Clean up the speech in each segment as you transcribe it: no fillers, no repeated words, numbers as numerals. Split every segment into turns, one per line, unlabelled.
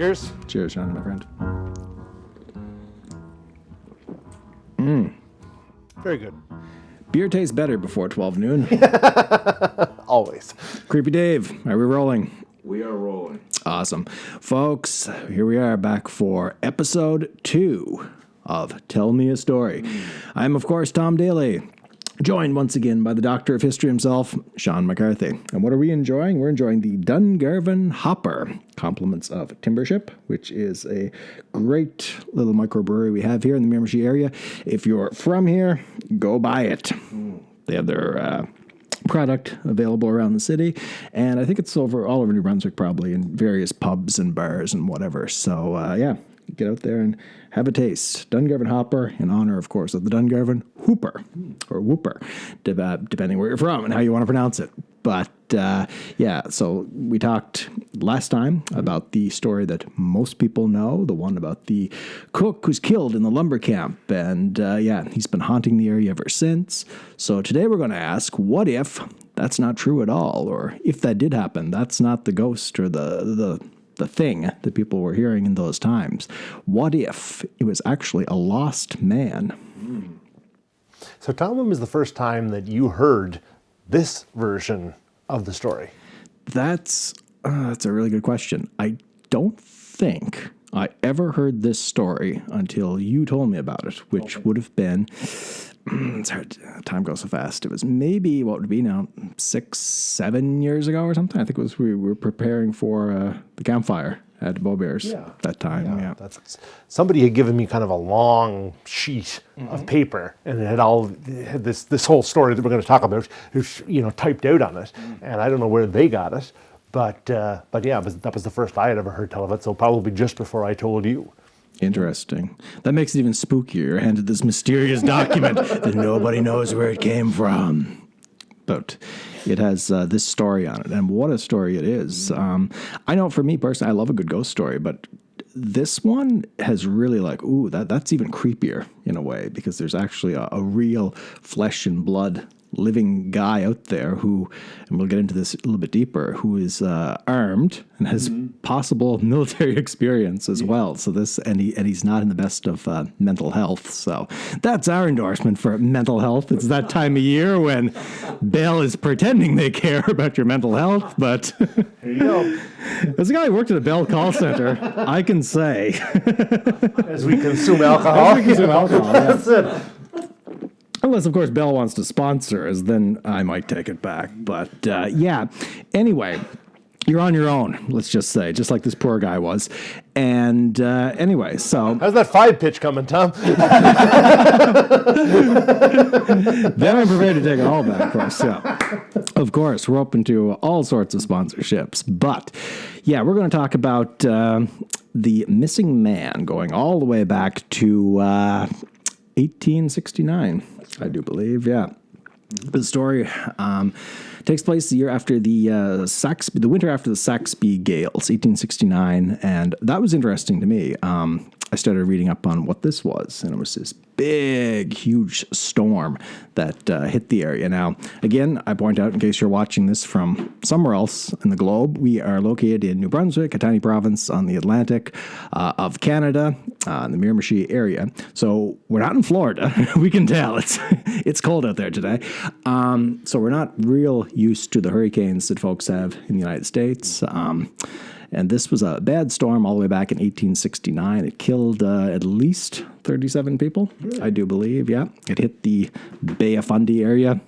Cheers.
Cheers, Shawn, my friend.
Very good.
Beer tastes better before 12 noon.
Always.
Creepy Dave, are we rolling?
We are rolling.
Awesome. Folks, here we are back for episode 2 of Tell Me a Story. I'm, of course, Tom Daly, joined once again by the Doctor of History himself, Sean McCarthy. And what are we enjoying? We're enjoying the Dungarvan Hopper, compliments of Timbership, which is a great little microbrewery we have here in the Miramichi area. If you're from here, go buy it. They have their product available around the city, and I think it's all over New Brunswick, probably in various pubs and bars and whatever. So yeah, get out there and have a taste. Dungarvan Hopper, in honor, of course, of the Dungarvan Hooper or Whooper, depending where you're from and how you want to pronounce it. But yeah, so we talked last time about the story that most people know, the one about the cook who's killed in the lumber camp. And yeah, he's been haunting the area ever since. So today we're going to ask, what if that's not true at all? Or if that did happen, that's not the ghost or the thing that people were hearing in those times. What if it was actually a lost man?
So Tom, when was the first time that you heard this version of the story?
That's a really good question. I don't think I ever heard this story until you told me about it, which would have been, it's hard, time goes so fast. It was maybe, what would it be now, 6-7 years ago or something? I think it was, we were preparing for the campfire at Beaubears that time. Yeah.
Somebody had given me kind of a long sheet of paper, and it had this whole story that we're going to talk about, typed out on it. And I don't know where they got it, but yeah, that was the first I had ever heard tell of it. So probably just before I told you.
Interesting. That makes it even spookier. You're handed this mysterious document that nobody knows where it came from. But it has this story on it, and what a story it is. I know for me personally, I love a good ghost story, but this one has really that's even creepier in a way, because there's actually a real flesh and blood living guy out there who, and we'll get into this a little bit deeper, who is armed and has possible military experience as well. So he's not in the best of mental health. So that's our endorsement for mental health. It's that time of year when Bell is pretending they care about your mental health, but
Here you go.
as a guy who worked at a Bell call center, I can say,
As we consume alcohol. That's it.
unless, of course, Bell wants to sponsor us, then I might take it back. But, yeah. Anyway, you're on your own, let's just say, just like this poor guy was. And anyway, so...
How's that 5 pitch coming, Tom?
Then I'm prepared to take it all back, of course. Yeah. Of course, we're open to all sorts of sponsorships. But, yeah, we're going to talk about the missing man going all the way back to 1869. I do believe, yeah. The story takes place the year after the winter after the Saxby Gales, 1869, and that was interesting to me. I started reading up on what this was, and it was this big, huge storm that hit the area. Now, again, I point out, in case you're watching this from somewhere else in the globe, we are located in New Brunswick, a tiny province on the Atlantic of Canada, in the Miramichi area. So we're not in Florida. We can tell it's cold out there today. So we're not real used to the hurricanes that folks have in the United States. And this was a bad storm all the way back in 1869. It killed at least 37 people, I do believe, yeah. It hit the Bay of Fundy area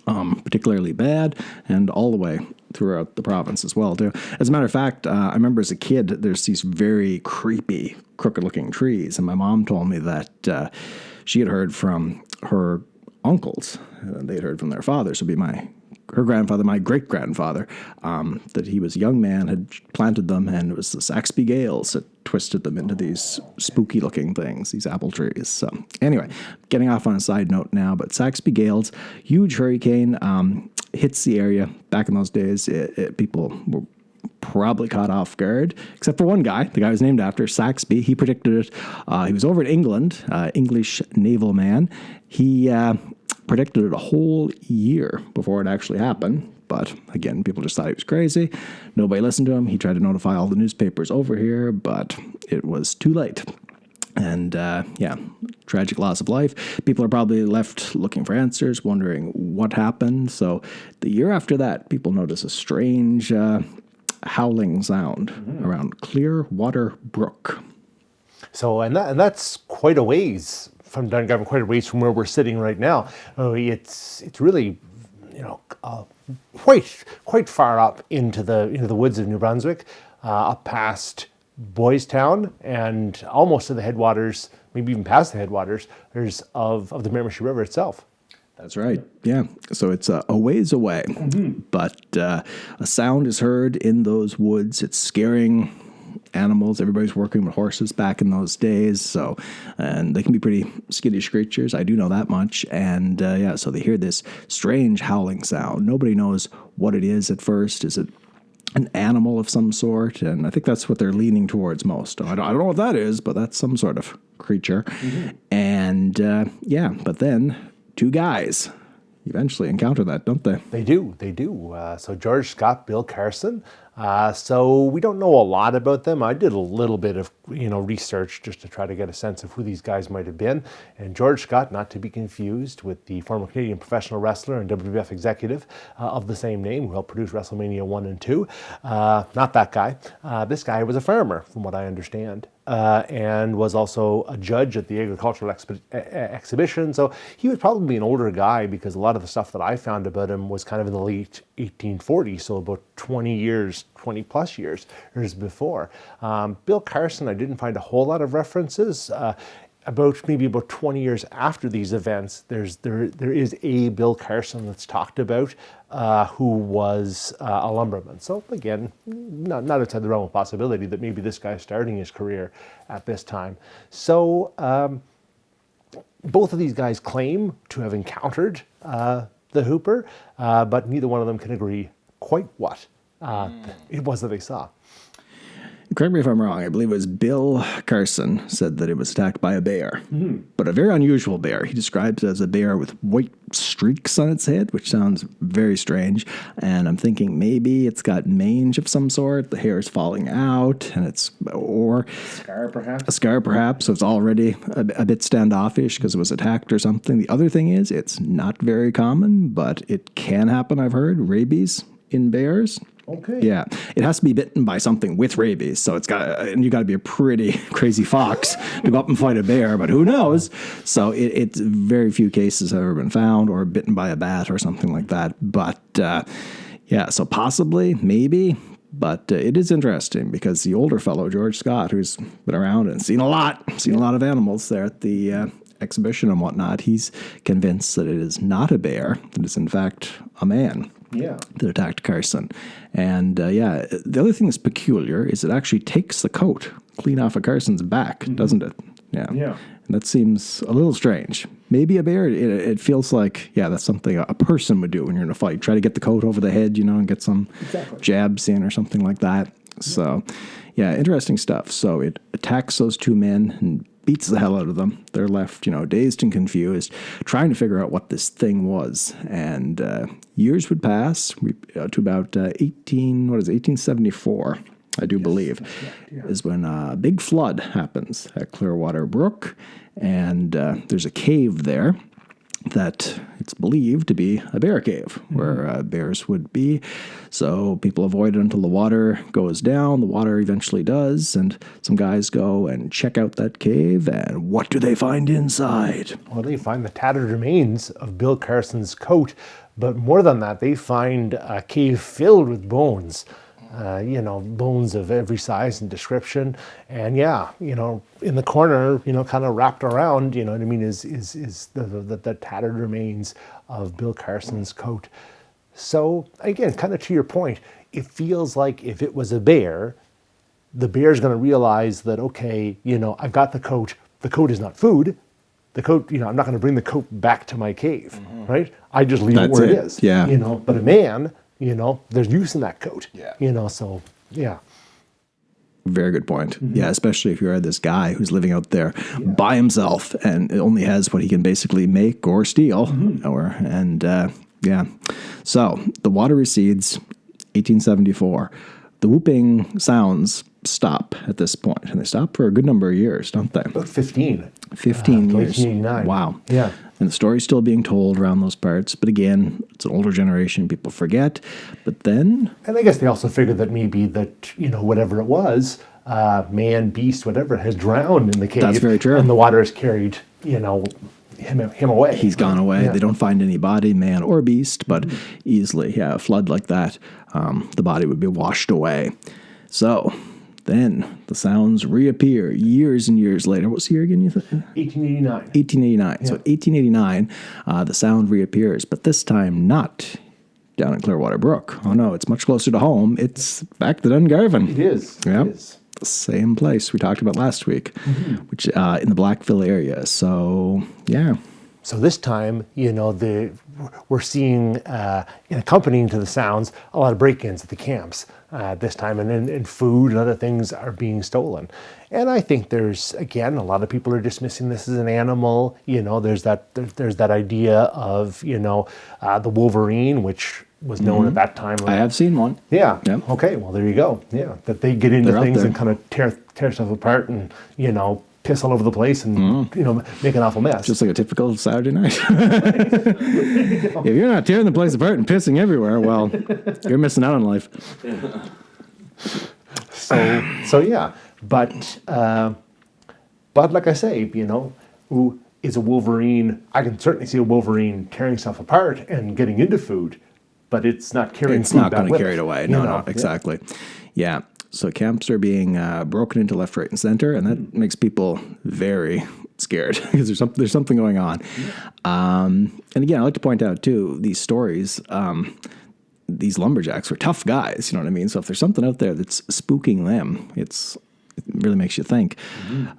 particularly bad, and all the way throughout the province as well, too. As a matter of fact, I remember as a kid, there's these very creepy, crooked-looking trees, and my mom told me that she had heard from her uncles. They'd heard from their fathers, would be her grandfather, my great-grandfather, that he was a young man, had planted them, and it was the Saxby Gales that twisted them into these spooky-looking things, these apple trees. So anyway, getting off on a side note now, but Saxby Gales, huge hurricane, hits the area. Back in those days, people were probably caught off guard, except for one guy. The guy was named after, Saxby. He predicted it. He was over in England, English naval man. He predicted it a whole year before it actually happened. But again, people just thought he was crazy. Nobody listened to him. He tried to notify all the newspapers over here, but it was too late. And tragic loss of life. People are probably left looking for answers, wondering what happened. So the year after that, people notice a strange howling sound around Clearwater Brook.
So, and that's quite a ways from Dungarvan, quite a ways from where we're sitting right now. It's really, quite far up into the woods of New Brunswick, up past Boys Town and almost to the headwaters, maybe even past the headwaters, of the Miramichi River itself.
That's right. Yeah. So it's a ways away, but a sound is heard in those woods. It's scaring animals. Everybody's working with horses back in those days. And they can be pretty skittish creatures. I do know that much. And so they hear this strange howling sound. Nobody knows what it is at first. Is it an animal of some sort? And I think that's what they're leaning towards most. I don't know what that is, but that's some sort of creature. And but then two guys eventually encounter that, don't they?
They do. So George Scott, Bill Carson. So we don't know a lot about them. I did a little bit of research just to try to get a sense of who these guys might have been. And George Scott, not to be confused with the former Canadian professional wrestler and WWF executive of the same name, who helped produce WrestleMania 1 and 2. Not that guy. This guy was a farmer, from what I understand. And was also a judge at the agricultural exhibition. So he was probably an older guy, because a lot of the stuff that I found about him was kind of in the late 1840s, so about 20 plus years before. Bill Carson, I didn't find a whole lot of references. About 20 years after these events, there is a Bill Carson that's talked about, who was a lumberman. So again, not outside the realm of possibility that maybe this guy's starting his career at this time. So both of these guys claim to have encountered the Hooper, but neither one of them can agree quite what it was that they saw.
Correct me if I'm wrong. I believe it was Bill Carson said that it was attacked by a bear, but a very unusual bear. He describes it as a bear with white streaks on its head, which sounds very strange. And I'm thinking maybe it's got mange of some sort. The hair is falling out, and or a scar perhaps. So it's already a bit standoffish because it was attacked or something. The other thing is it's not very common, but it can happen. I've heard rabies in bears.
Okay.
Yeah, it has to be bitten by something with rabies, so and you got to be a pretty crazy fox to go up and fight a bear. But who knows? So it's very few cases have ever been found, or bitten by a bat or something like that. But so possibly, maybe. But it is interesting because the older fellow, George Scott, who's been around and seen a lot of animals there at the exhibition and whatnot, he's convinced that it is not a bear, that it's in fact a man.
Yeah.
That attacked Carson. And the other thing that's peculiar is it actually takes the coat clean off of Carson's back, doesn't it? Yeah. And that seems a little strange. Maybe a bear, it feels like, that's something a person would do when you're in a fight. Try to get the coat over the head, and get some jabs in or something like that. So, interesting stuff. So it attacks those two men and beats the hell out of them. They're left, dazed and confused, trying to figure out what this thing was. And years would pass to about 1874, I do believe, is when a big flood happens at Clearwater Brook. And there's a cave there that it's believed to be a bear cave, where bears would be. So people avoid it until the water goes down. The water eventually does, and some guys go and check out that cave, and what do they find inside?
Well, they find the tattered remains of Bill Carson's coat, but more than that, they find a cave filled with bones. Bones of every size and description. And in the corner, kind of wrapped around, is the tattered remains of Bill Carson's coat. So again, kind of to your point, it feels like if it was a bear, the bear's going to realize that, okay, I've got the coat is not food. The coat, I'm not going to bring the coat back to my cave, right? I just leave it where it is.
Yeah.
But a man, there's use in that coat.
Yeah. Very good point. Yeah, especially if you're this guy who's living out there by himself and only has what he can basically make or steal. Yeah. So the water recedes, 1874. The whooping sounds stop at this point, and they stop for a good number of years, don't they?
About 15.
15
till
years.
1889.
Wow.
Yeah.
And the story's still being told around those parts. But again, it's an older generation. People forget. But then...
And I guess they also figured that maybe that, whatever it was, man, beast, whatever, has drowned in the cave.
That's very true.
And the water has carried, him away.
He's gone away.
Yeah.
They don't find any body, man or beast, but easily, a flood like that, the body would be washed away. So then the sounds reappear years and years later. What's the year again, you think?
1889.
1889. So 1889, the sound reappears, but this time not down in Clearwater Brook. Oh no, it's much closer to home. It's back to Dungarvan.
It is.
Yep.
It is.
The same place we talked about last week, which in the Blackville area. So, yeah.
So this time, we're seeing, in accompanying to the sounds, a lot of break-ins at the camps this time, and food and other things are being stolen. And I think there's, again, a lot of people are dismissing this as an animal. There's that idea of, the wolverine, which was known at that time.
I have seen one.
Yeah.
Yep.
Okay. Well, there you go. Yeah. That they get into
They're out
things
there.
and kind of tear stuff apart and, piss all over the place and, make an awful mess.
Just like a typical Saturday night. If you're not tearing the place apart and pissing everywhere, well, you're missing out on life.
So yeah. But like I say, who is a wolverine? I can certainly see a wolverine tearing stuff apart and getting into food, but it's not carrying
It's
food
not
back
going to
with
carry it away. No, exactly. Yeah. So camps are being broken into left, right, and center, and that makes people very scared because there's something going on. And again, I like to point out too, these stories, these lumberjacks were tough guys. You know what I mean? So if there's something out there that's spooking them, it really makes you think.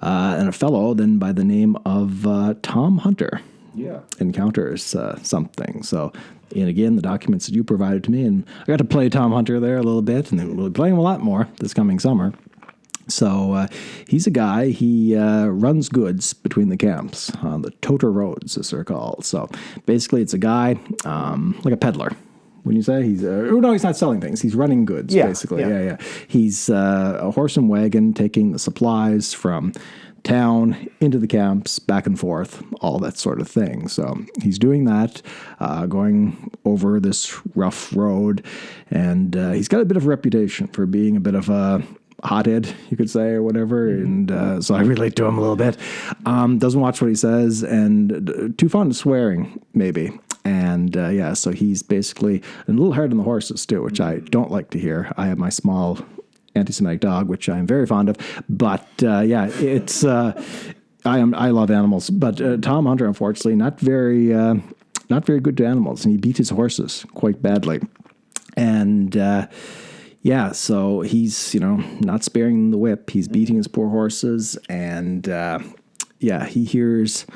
And a fellow then by the name of Tom Hunter encounters something. So, and again, the documents that you provided to me, and I got to play Tom Hunter there a little bit, and then we'll be playing him a lot more this coming summer. So he's a guy, he runs goods between the camps on the Toter Roads, as they're called. So basically it's a guy like a peddler. When you say he's not selling things. He's running goods, basically. Yeah. He's a horse and wagon taking the supplies from town into the camps, back and forth, all that sort of thing. So he's doing that, going over this rough road, and he's got a bit of a reputation for being a bit of a hothead, you could say, or whatever. And so I relate to him a little bit. Doesn't watch what he says, and too fond of swearing, maybe. And so he's basically a little hard on the horses too, which I don't like to hear. I have my small anti-Semitic dog, which I'm very fond of. But it's I love animals, but Tom Hunter, unfortunately, not very good to animals, and he beat his horses quite badly. And so he's not sparing the whip. He's beating his poor horses, and he hears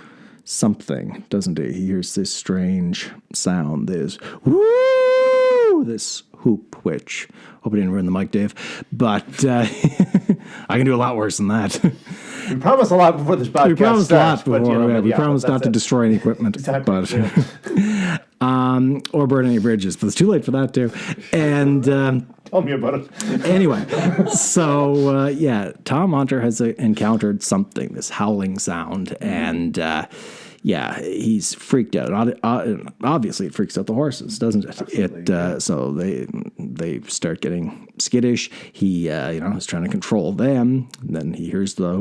something, doesn't he? He hears this strange sound, this woo, this hoop, which, hope I didn't ruin the mic, Dave, but I can do a lot worse than that.
We promised a lot before this podcast
We promised
starts,
a lot before, we promised not to destroy any equipment,
Exactly,
or burn any bridges, but it's too late for that too. And
tell me about it.
Anyway, so Tom Hunter has encountered something, this howling sound, and he's freaked out. Obviously, it freaks out the horses, doesn't it?
Absolutely,
So they start getting skittish. He is trying to control them. And then he hears the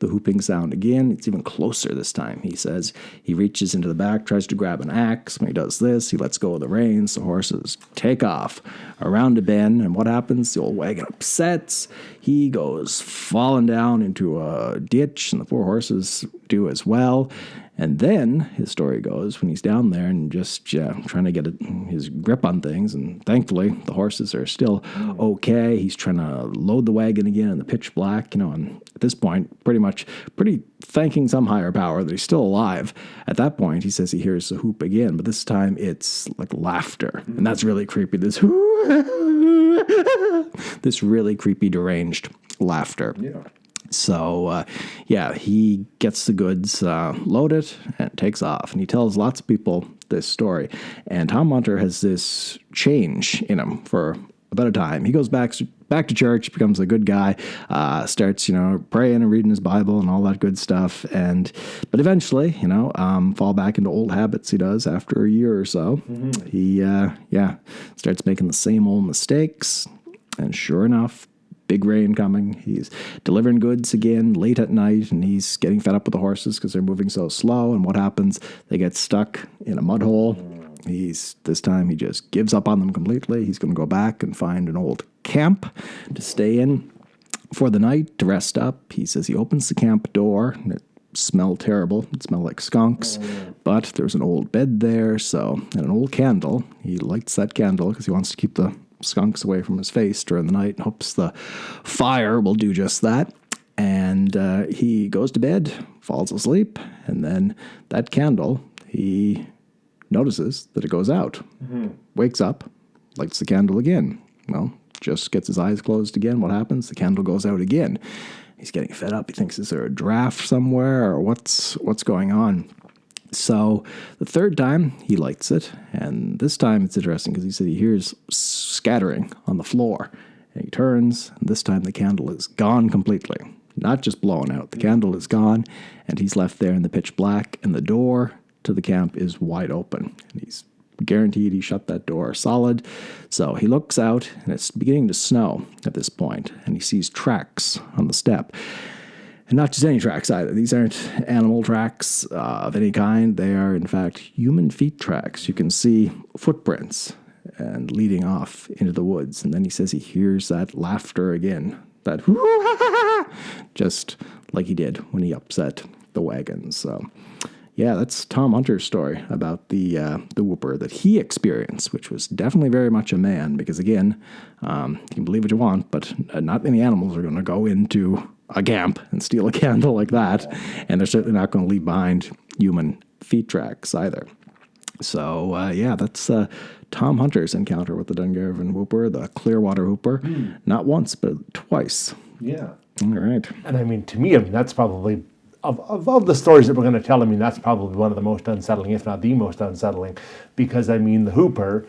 hooping sound again. It's even closer this time. He says he reaches into the back, tries to grab an axe. When he does this, he lets go of the reins. The horses take off around a bend, and what happens? The old wagon upsets. He goes falling down into a ditch, and the poor horses do as well. And then his story goes when he's down there and just trying to get his grip on things. And thankfully, the horses are still okay. He's trying to load the wagon again in the pitch black, and at this point, pretty thanking some higher power that he's still alive. At that point, he says he hears the hoop again, but this time it's like laughter. And that's really creepy. This really creepy, deranged laughter. Yeah. So, he gets the goods loaded and takes off. And he tells lots of people this story. And Tom Hunter has this change in him for a bit of time. He goes back to church, becomes a good guy, starts, praying and reading his Bible and all that good stuff. But eventually, fall back into old habits he does after a year or so. Mm-hmm. He, starts making the same old mistakes. And sure enough, big rain coming. He's delivering goods again late at night, and he's getting fed up with the horses because they're moving so slow. And what happens? They get stuck in a mud hole. This time he just gives up on them completely. He's going to go back and find an old camp to stay in for the night to rest up. He says he opens the camp door, and it smelled terrible. It smelled like skunks, but there's an old bed there, and an old candle. He lights that candle because he wants to keep the skunks away from his face during the night and hopes the fire will do just that. And he goes to bed, falls asleep, and then that candle, he notices that it goes out. Mm-hmm. Wakes up, lights the candle again. Well, just gets his eyes closed again. What happens? The candle goes out again. He's getting fed up. He thinks, is there a draft somewhere, or what's going on? So the third time he lights it, and this time it's interesting because he said he hears scattering on the floor. And he turns, and this time the candle is gone completely. Not just blown out. The candle is gone, and he's left there in the pitch black, and the door to the camp is wide open. And he's guaranteed he shut that door solid. So he looks out, and it's beginning to snow at this point, and he sees tracks on the step. And not just any tracks either. These aren't animal tracks of any kind. They are, in fact, human feet tracks. You can see footprints and leading off into the woods. And then he says he hears that laughter again. That just like he did when he upset the wagons. So, yeah, that's Tom Hunter's story about the whooper that he experienced, which was definitely very much a man. Because, again, you can believe what you want, but not many animals are going to go into a camp and steal a candle like that, and they're certainly not going to leave behind human feet tracks either. So, that's Tom Hunter's encounter with the Dungarvan whooper, the Clearwater whooper, not once, but twice.
Yeah.
All right.
And I mean, to me, that's probably, of the stories that we're going to tell, that's probably one of the most unsettling, if not the most unsettling, because, the whooper,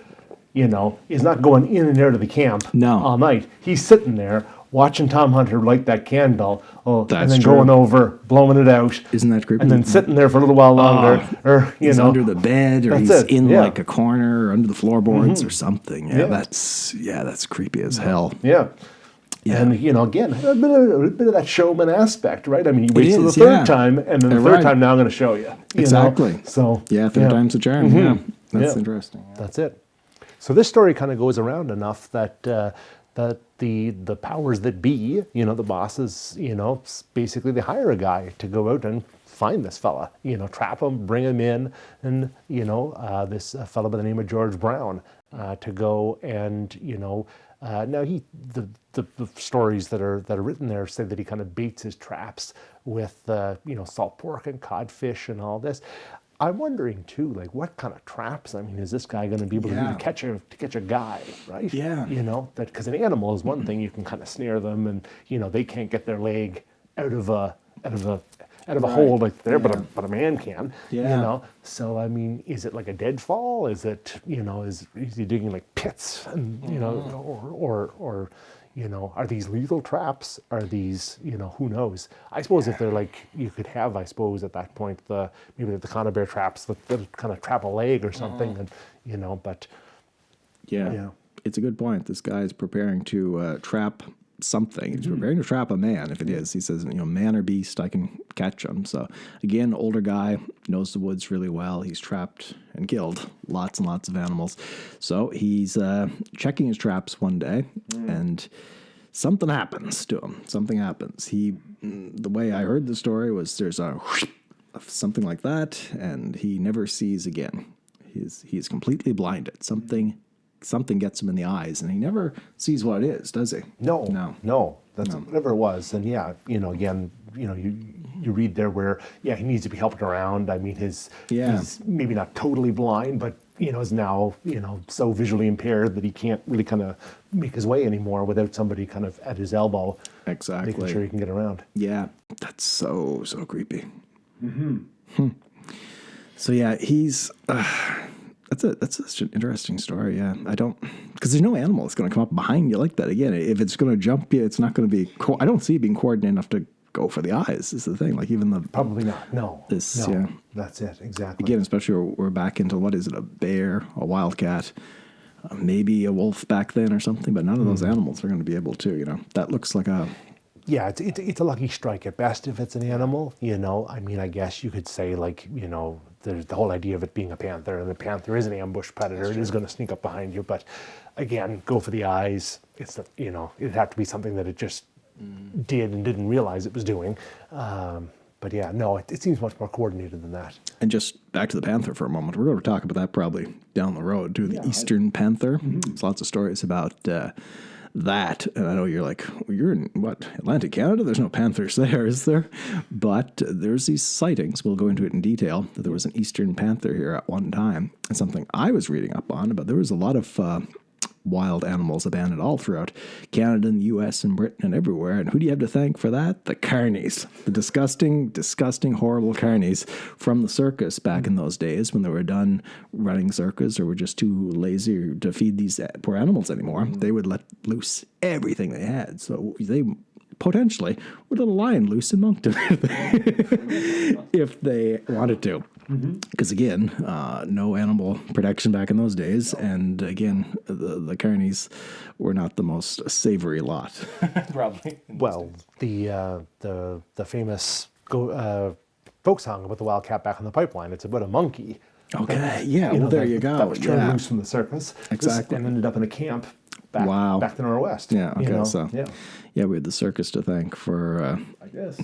is not going in and out of the camp all night. He's sitting there watching Tom Hunter light that candle, and then going over, blowing it out.
Isn't that creepy?
And then sitting there for a little while longer, or
he's under the bed, or he's in like a corner, or under the floorboards, or something. Yeah, that's creepy as hell.
Yeah. Yeah. And, again, a bit of that showman aspect, right? He waits till the third time, and then the third time, now I'm going to show you.
Exactly.
So,
third time's a charm. Mm-hmm. Yeah, that's interesting. Yeah.
That's it. So this story kind of goes around enough that that the powers that be, the bosses, basically they hire a guy to go out and find this fella, trap him, bring him in, and, this fellow by the name of George Brown to go and, now the stories that are written there say that he kind of baits his traps with, salt pork and codfish and all this. I'm wondering too, like what kind of traps? Is this guy going to be able to do to catch a guy, right?
Yeah.
That because an animal is one thing, you can kind of snare them, and they can't get their leg out of a hole like there, but a man can. Yeah. So is it like a deadfall? Is it is he digging like pits and or are these lethal traps? Are these, who knows? I suppose if they're like, you could have, I suppose, at that point, maybe the conibear traps that kind of trap a leg or something, and, but.
Yeah, it's a good point. This guy's preparing to trap something. He's preparing to trap a man, if it is. He says, man or beast, I can catch him. So, again, older guy, knows the woods really well. He's trapped and killed lots and lots of animals. So he's checking his traps one day, and something happens to him. Something happens. The way I heard the story was there's a something like that, and he never sees again. He's completely blinded. Something gets him in the eyes, and he never sees what it is, does he?
No. That's whatever it was. And again, you read there where he needs to be helped around. He's maybe not totally blind, but is now so visually impaired that he can't really kind of make his way anymore without somebody kind of at his elbow,
exactly,
making sure he can get around.
Yeah, that's so creepy. Mm-hmm. So he's That's such an interesting story. Yeah, I don't, because there's no animal that's going to come up behind you like that. Again, if it's going to jump you, it's not going to be. I don't see it being coordinated enough to go for the eyes. Is the thing. Like even the
Probably not. No.
this.
No.
Yeah.
That's it. Exactly.
Again, especially we're back into what is it? A bear, a wildcat, maybe a wolf back then or something. But none of those animals are going to be able to. That looks like a.
Yeah, it's a lucky strike at best if it's an animal. I mean, I guess you could say like there's the whole idea of it being a panther, and the panther is an ambush predator. It is going to sneak up behind you, but again, go for the eyes. It'd have to be something that it just did and didn't realize it was doing. But yeah, no, it seems much more coordinated than that.
And just back to the panther for a moment. We're going to talk about that probably down the road too. The eastern panther. There's lots of stories about that. And I know you're like, well, you're in what, Atlantic Canada? There's no panthers there, is there? But there's these sightings. We'll go into it in detail. That there was an eastern panther here at one time. And something I was reading up on, but there was a lot of wild animals abandoned all throughout Canada and the U.S. and Britain and everywhere. And who do you have to thank for that? The carnies. The disgusting, disgusting, horrible carnies from the circus back in those days when they were done running circus or were just too lazy to feed these poor animals anymore. They would let loose everything they had. So they potentially would let a lion loose in Moncton if they wanted to. Because again, no animal protection back in those days, and again, the carnies were not the most savory lot.
Probably. Well, the famous folk song about the wildcat back on the pipeline. It's about a monkey.
Okay, yeah. Well, there you go.
That was turned loose from the circus,
exactly,
and ended up in a camp back to Norwest.
Yeah. Okay. So yeah, we had the circus to thank for
I guess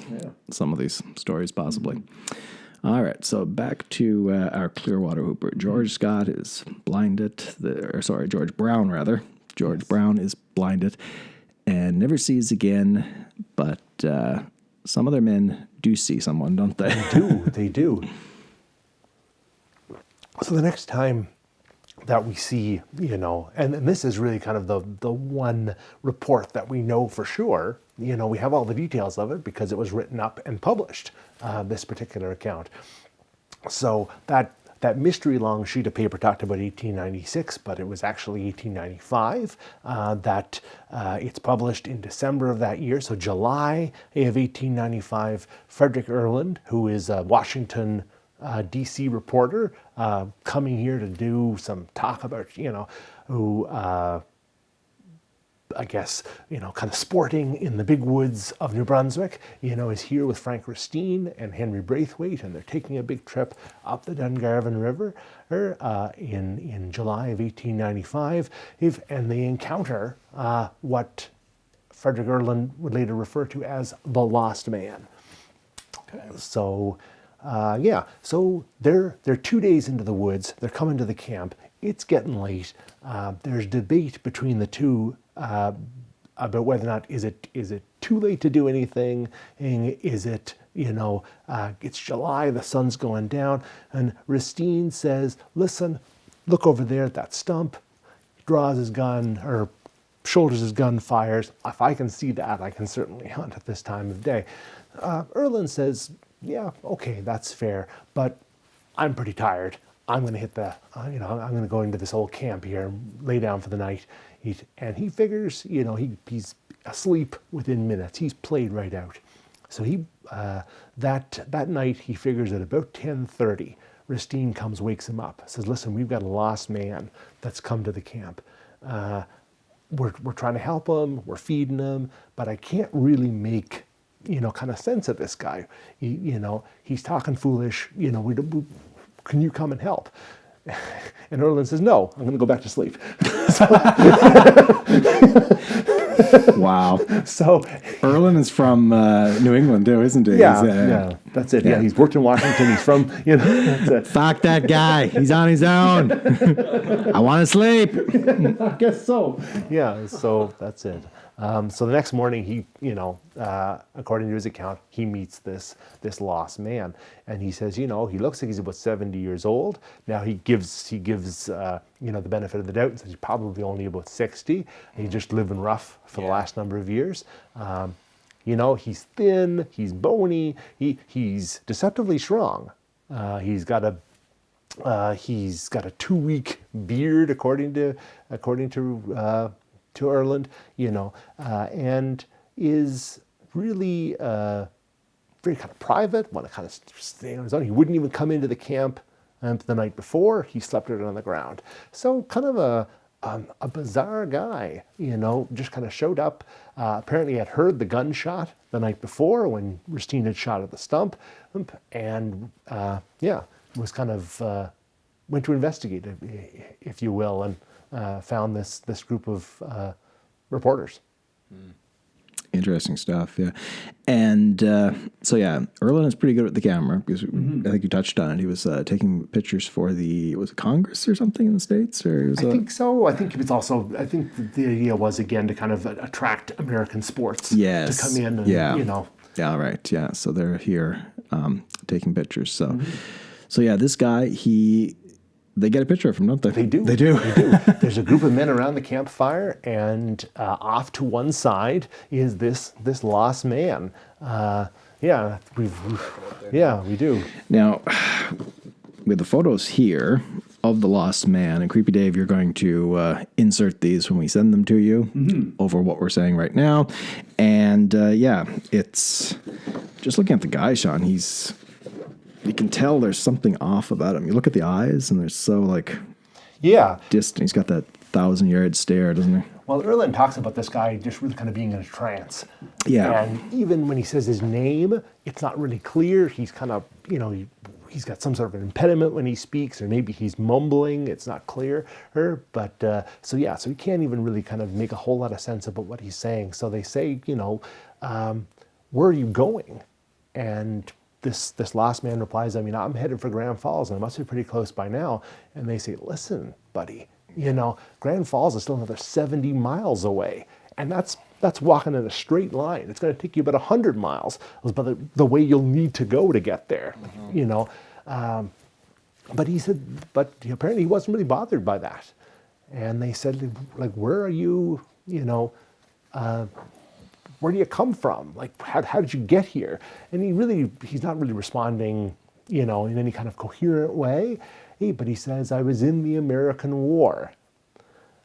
some of these stories possibly. All right, so back to our Clearwater Hooper. George Scott is blinded, George Brown, rather. George Brown is blinded and never sees again, but some other men do see someone, don't they?
They do. So the next time that we see, and this is really kind of the one report that we know for sure. We have all the details of it because it was written up and published, this particular account. So that mystery long sheet of paper talked about 1896, but it was actually 1895 that it's published in December of that year. So July of 1895, Frederick Erland, who is a Washington D.C. reporter, coming here to do some talk about, who I guess, kind of sporting in the big woods of New Brunswick, is here with Frank Ristine and Henry Braithwaite, and they're taking a big trip up the Dungarvan River in July of 1895, and they encounter what Frederick Erland would later refer to as the Lost Man. Okay. So, so they're 2 days into the woods, they're coming to the camp, it's getting late, there's debate between the two about whether or not is it too late to do anything, is it, it's July, the sun's going down, and Ristine says, listen, look over there at that stump, draws his gun, or shoulders his gun, fires. If I can see that, I can certainly hunt at this time of day. Erland says, yeah, okay, that's fair, but I'm pretty tired. I'm going to hit I'm going to go into this old camp here and lay down for the night. And he figures, he's asleep within minutes. He's played right out. So that night he figures at about 10:30, Ristine comes, wakes him up, says, listen, we've got a lost man that's come to the camp. We're trying to help him, we're feeding him, but I can't really make, kind of sense of this guy. He's talking foolish, can you come and help? And Erland says, no, I'm going to go back to sleep.
Wow.
So
Erland is from New England too, isn't he?
Yeah, that's it. Yeah, he's worked in Washington. He's from, that's it.
Fuck that guy. He's on his own. I want to sleep.
I guess so. Yeah, so that's it. So the next morning, he, according to his account, he meets this lost man, and he says, he looks like he's about 70 years old. Now he gives the benefit of the doubt and says he's probably only about 60. He's just living rough for the last number of years. He's thin, he's bony, he's deceptively strong. He's got He's got a 2-week beard, according to Erland, and is really very kind of private. Want to kind of stay on his own. He wouldn't even come into the camp the night before. He slept out on the ground. So kind of a bizarre guy, just kind of showed up. Apparently had heard the gunshot the night before when Ristine had shot at the stump, and was kind of went to investigate, if you will, and found this group of reporters.
Interesting stuff, yeah. And so, yeah, Erland is pretty good with the camera because I think you touched on it. He was taking pictures for was it Congress or something in the States? Or
I think so. I think it was also, the idea was, again, to kind of attract American sports to come in and,
Yeah, right, yeah. So they're here taking pictures. So, so yeah, this guy, they get a picture of him, don't they?
They do.
They do.
There's a group of men around the campfire, and off to one side is this lost man. We do.
Now, with the photos here of the lost man, and Creepy Dave, you're going to insert these when we send them to you over what we're saying right now. And it's just looking at the guy, Shawn. You can tell there's something off about him. You look at the eyes, and they're so distant. He's got that 1,000-yard stare, doesn't he?
Well, Erland talks about this guy just really kind of being in a trance.
Yeah.
And even when he says his name, it's not really clear. He's kind of, he's got some sort of an impediment when he speaks, or maybe he's mumbling. It's not clear. But so he can't even really kind of make a whole lot of sense about what he's saying. So they say, where are you going? And this last man replies, I'm headed for Grand Falls, and I must be pretty close by now. And they say, listen, buddy, Grand Falls is still another 70 miles away. And that's walking in a straight line. It's going to take you about 100 miles, about the way you'll need to go to get there, But he said, apparently he wasn't really bothered by that. And they said, where are you, where do you come from? How did you get here? And he's not really responding, in any kind of coherent way. But he says, I was in the American War,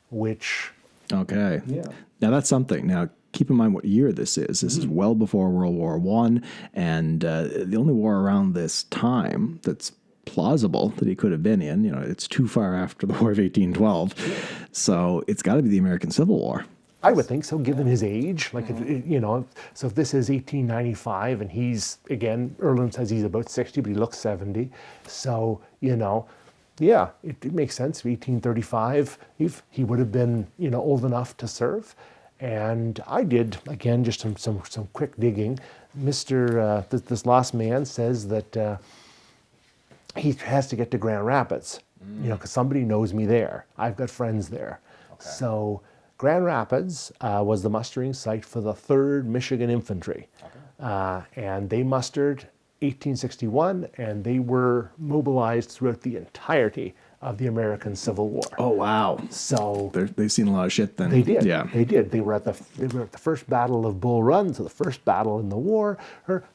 which...
Okay. Yeah. Now that's something. Now keep in mind what year this is. This is well before World War I, and the only war around this time that's plausible that he could have been in, it's too far after the War of 1812. So it's got to be the American Civil War.
I would think so, given his age. So if this is 1895, and he's, again, Erland says he's about 60, but he looks 70. So, it makes sense. 1835, he would have been, old enough to serve. And I did, again, just some quick digging. This last man says that he has to get to Grand Rapids, because somebody knows me there. I've got friends there. Okay. So Grand Rapids was the mustering site for the 3rd Michigan Infantry. Okay. And they mustered 1861, and they were mobilized throughout the entirety of the American Civil War.
Oh, wow.
So
they've seen a lot of shit then.
They did.
Yeah.
They did. They were at the first battle of Bull Run, so the first battle in the war.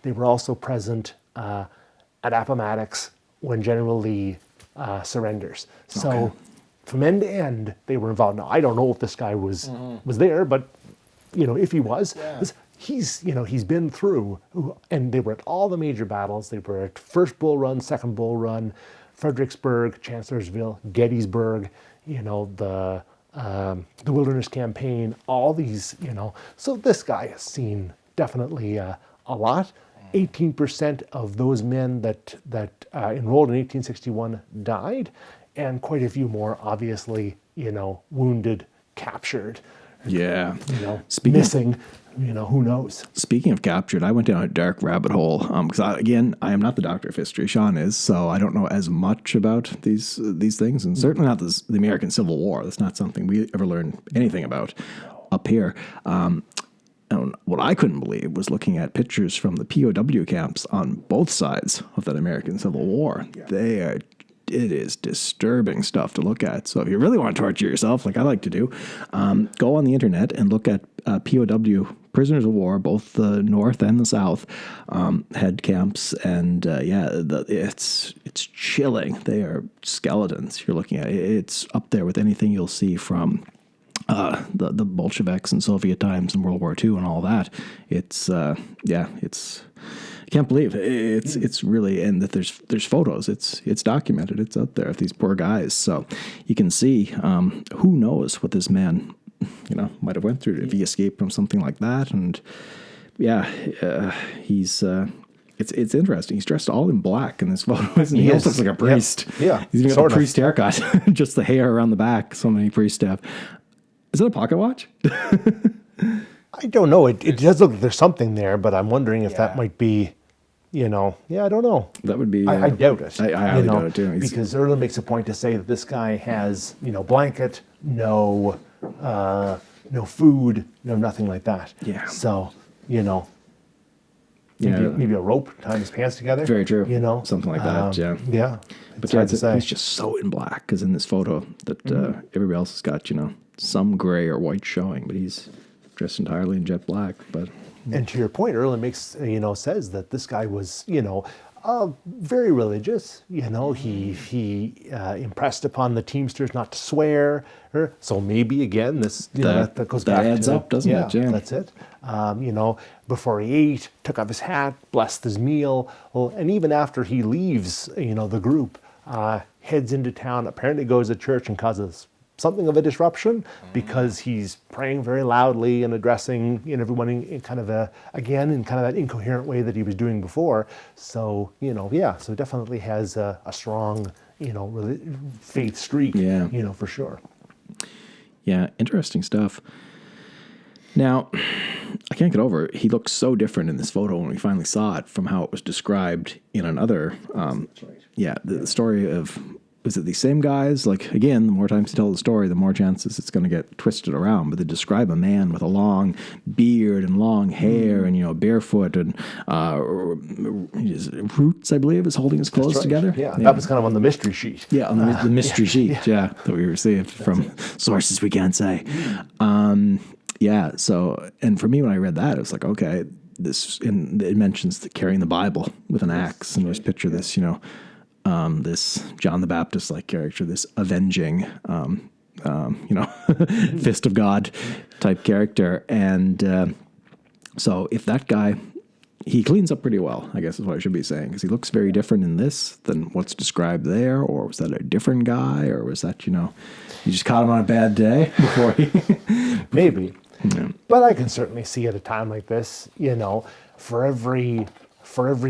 They were also present at Appomattox when General Lee surrenders. So
Okay.
From end to end, they were involved. Now, I don't know if this guy was there, but if he was, he's been through, and they were at all the major battles. They were at First Bull Run, Second Bull Run, Fredericksburg, Chancellorsville, Gettysburg, the Wilderness Campaign, all these, So this guy has seen definitely a lot. 18% of those men that enrolled in 1861 died, and quite a few more, obviously, wounded, captured, missing, who knows?
Speaking of captured, I went down a dark rabbit hole because I am not the doctor of history. Shawn is, so I don't know as much about these things, and certainly not the American Civil War. That's not something we ever learned anything about up here. And what I couldn't believe was looking at pictures from the POW camps on both sides of that American Civil War. Yeah. It is disturbing stuff to look at. So if you really want to torture yourself, like I like to do, go on the internet and look at POW prisoners of war, both the North and the South, had camps, and it's chilling. They are skeletons. You're looking at it. It's up there with anything you'll see from the Bolsheviks and Soviet times and World War II and all that. It's I can't believe it's really, and that there's photos. It's documented. It's out there of these poor guys. So you can see who knows what this man might have went through if he escaped from something like that. And he's. It's interesting. He's dressed all in black in this photo, isn't he? He almost looks like a priest.
Yeah.
He's even got a priest haircut. Just the hair around the back. So many priests have. Is it a pocket watch?
I don't know. It does look like there's something there, but I'm wondering if that might be, I don't know.
That would be.
I doubt it.
I highly doubt it too.
Because Erlen makes a point to say that this guy has, blanket, no food, no nothing like that.
Yeah.
So, maybe a rope tying his pants together.
Very true. Something like that. Yeah.
Yeah.
But
hard to say.
he's just so in black, because in this photo that everybody else has got, some gray or white showing, but he's dressed entirely in jet black. But
and to your point, Erlen makes says that this guy was very religious. He impressed upon the Teamsters not to swear. So maybe again this that goes back.
That adds up, doesn't it? Yeah,
that's it. Before he ate, took off his hat, blessed his meal. Well, and even after he leaves, the group heads into town. Apparently goes to church and causes something of a disruption because he's praying very loudly and addressing everyone in kind of that incoherent way that he was doing before. So so definitely has a strong faith streak.
Yeah.
For sure.
Yeah, interesting stuff. Now, I can't get over it. He looks so different in this photo when we finally saw it from how it was described in another. That's right. Yeah, the story of. Was it the same guys? Like, again, the more times you tell the story, the more chances it's going to get twisted around. But they describe a man with a long beard and long hair and, barefoot and his roots, I believe, is holding his clothes together.
Yeah, that was kind of on the mystery sheet.
Yeah, on the mystery sheet, that we received from sources we can't say. So, and for me, when I read that, it was like, okay, it mentions carrying the Bible with an axe. And just picture this, this John the Baptist-like character, this avenging, fist of God type character. And so if that guy, he cleans up pretty well, I guess is what I should be saying, because he looks very different in this than what's described there. Or was that a different guy? Or was that, you just caught him on a bad day before he...
Maybe.
Yeah.
But I can certainly see at a time like this, for every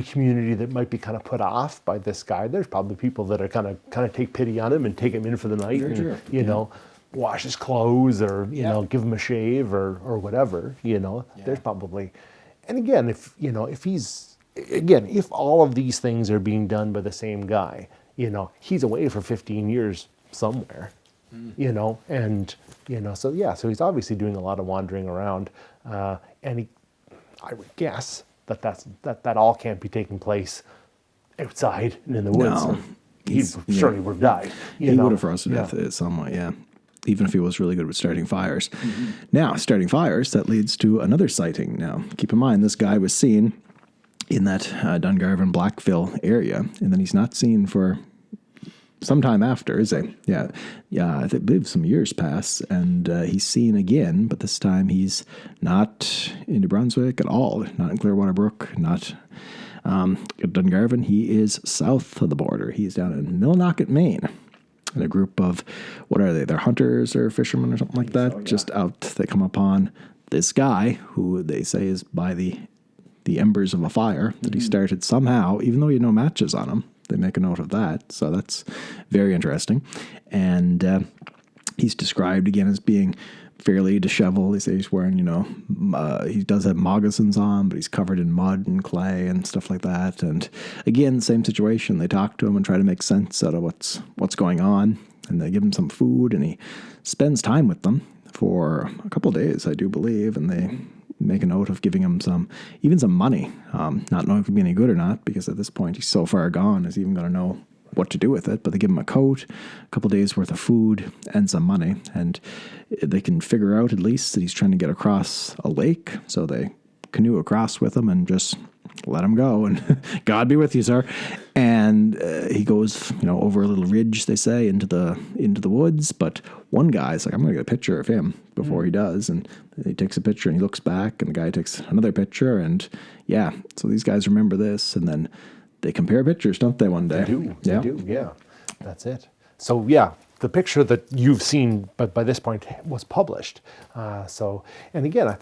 community that might be kind of put off by this guy, there's probably people that are kind of take pity on him and take him in for the night and wash his clothes or give him a shave or whatever. There's probably, and again, if all of these things are being done by the same guy, he's away for 15 years somewhere, so he's obviously doing a lot of wandering around, and I would guess that all can't be taking place outside and in the woods.
No.
He surely would have died.
He would have froze to death somewhat, even if he was really good with starting fires. Mm-hmm. Now, starting fires, that leads to another sighting. Now, keep in mind, this guy was seen in that Dungarvan Blackville area, and then he's not seen for some time after, is he? Yeah, I believe some years pass, and he's seen again, but this time he's not in New Brunswick at all, not in Clearwater Brook, not at Dungarvan. He is south of the border. He's down in Millinocket, Maine, in a group of, what are they? They're hunters or fishermen or something like that. So, yeah. Just out, they come upon this guy who they say is by the embers of a fire that he started somehow, even though he had no matches on him. They make a note of that, so that's very interesting. And he's described again as being fairly disheveled. They say he's wearing, he does have moccasins on, but he's covered in mud and clay and stuff like that. And again, same situation. They talk to him and try to make sense out of what's going on, and they give him some food, and he spends time with them for a couple of days, I do believe, and they make a note of giving him some money, not knowing if it'd be any good or not, because at this point he's so far gone, is he even going to know what to do with it, but they give him a coat, a couple days worth of food, and some money, and they can figure out at least that he's trying to get across a lake, so they canoe across with him and just let him go, and God be with you, sir. And he goes, over a little ridge, they say, into the woods. But one guy's like, I'm going to get a picture of him before he does. And he takes a picture and he looks back, and the guy takes another picture. And yeah, so these guys remember this, and then they compare pictures, don't they, one day?
They do, yeah. That's it. So yeah, the picture that you've seen, but by this point was published. And again,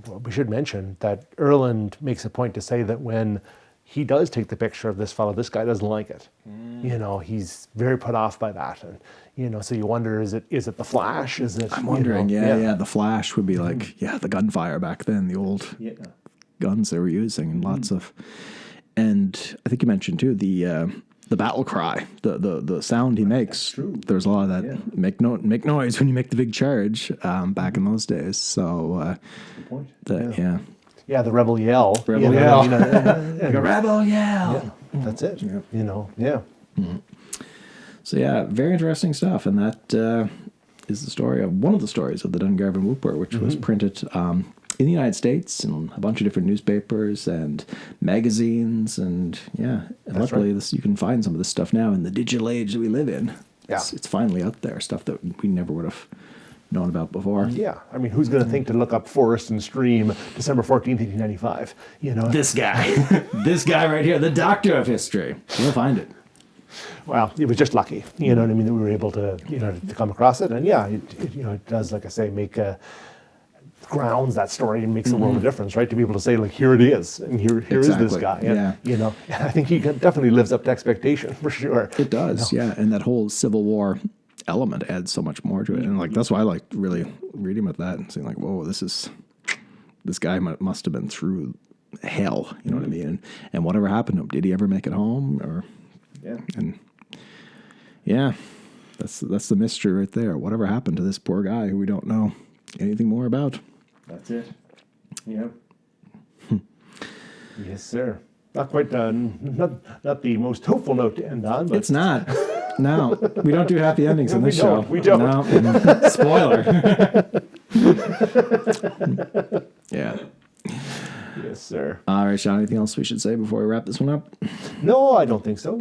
we should mention that Erland makes a point to say that when he does take the picture of this fellow, this guy doesn't like it. He's very put off by that, and so you wonder, is it the flash? Is it?
I'm wondering. The flash would be like the gunfire back then, the old guns they were using, and lots of. And I think you mentioned too the battle cry, the sound he makes. There's a lot of that. Yeah. Make noise when you make the big charge. Back in those days. So,
good point.
Yeah,
the rebel yell.
Rebel yell.
Like
a rebel yell.
Yeah, that's it. Yeah.
Mm-hmm. So yeah, very interesting stuff, and that is the story of one of the stories of the Dungarvan Whooper, which was printed in the United States in a bunch of different newspapers and magazines, and luckily you can find some of this stuff now in the digital age that we live in.
Yeah.
It's finally out there, stuff that we never would have known about before.
Yeah, I mean, who's going to think to look up Forest and Stream, December 14th, 1895?
This guy, this guy right here, the doctor of history. You'll find it.
Well, it was just lucky, that we were able to, to come across it, and it does, like I say, make grounds that story and makes a world of difference, right? To be able to say, like, here it is, and here is this guy, and I think he definitely lives up to expectation for sure.
It does, and that whole Civil War element adds so much more to it, and like that's why I like really reading about that and seeing like, whoa, this guy must have been through hell, you know what I mean? And whatever happened to him, did he ever make it home? Or that's the mystery right there. Whatever happened to this poor guy who we don't know anything more about?
That's it. Yeah. Yes, sir. Not quite not the most hopeful note to end on, but
it's not. No, we don't do happy endings in this show.
We don't.
No. Spoiler. Yeah.
Yes, sir.
All right, Shawn, anything else we should say before we wrap this one up?
No, I don't think so.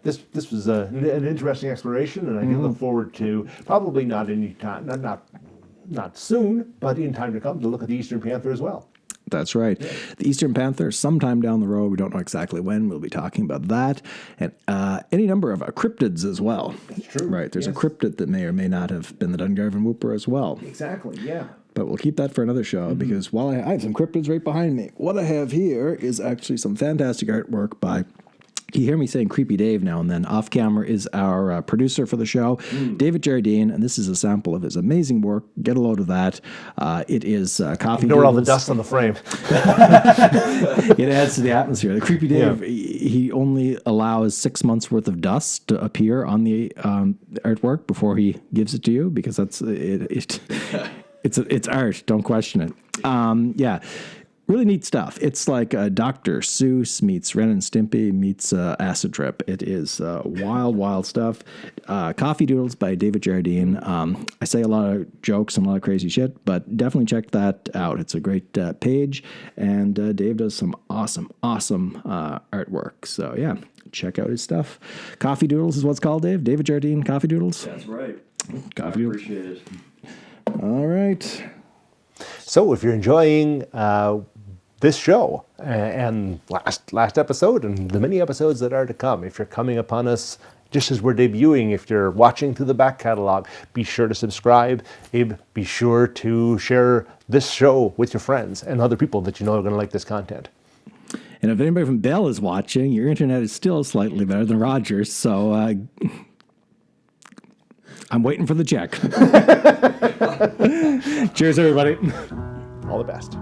This was an interesting exploration, and I do look forward to probably not any time, not soon, but in time to come, to look at the Eastern Panther as well.
That's right. Yeah. The Eastern Panther, sometime down the road, we don't know exactly when, we'll be talking about that. And any number of cryptids as well.
That's true.
Right. There's a cryptid that may or may not have been the Dungarvan Whooper as well.
Exactly, yeah.
But we'll keep that for another show, because while I have some cryptids right behind me, what I have here is actually some fantastic artwork by... You hear me saying Creepy Dave now and then. Off camera is our producer for the show, David Jardine, and this is a sample of his amazing work. Get a load of that. It is coffee.
Ignore all the dust on the frame.
It adds to the atmosphere. The Creepy Dave, he only allows 6 months worth of dust to appear on the artwork before he gives it to you, because that's it. It's art. Don't question it. Really neat stuff. It's like Dr. Seuss meets Ren and Stimpy meets Acid Trip. It is wild, wild stuff. Coffee Doodles by David Jardine. I say a lot of jokes and a lot of crazy shit, but definitely check that out. It's a great page, and Dave does some awesome artwork. So yeah, check out his stuff. Coffee Doodles is what's called, Dave. David Jardine, Coffee Doodles.
That's right.
Coffee Doodles.
Appreciate it.
All right.
So if you're enjoying this show and last episode and the many episodes that are to come, if you're coming upon us just as we're debuting, if you're watching through the back catalog, be sure to subscribe. Be sure to share this show with your friends and other people that you know are going to like this content.
And if anybody from Bell is watching, your internet is still slightly better than Rogers, so I'm waiting for the check. Cheers, everybody.
All the best.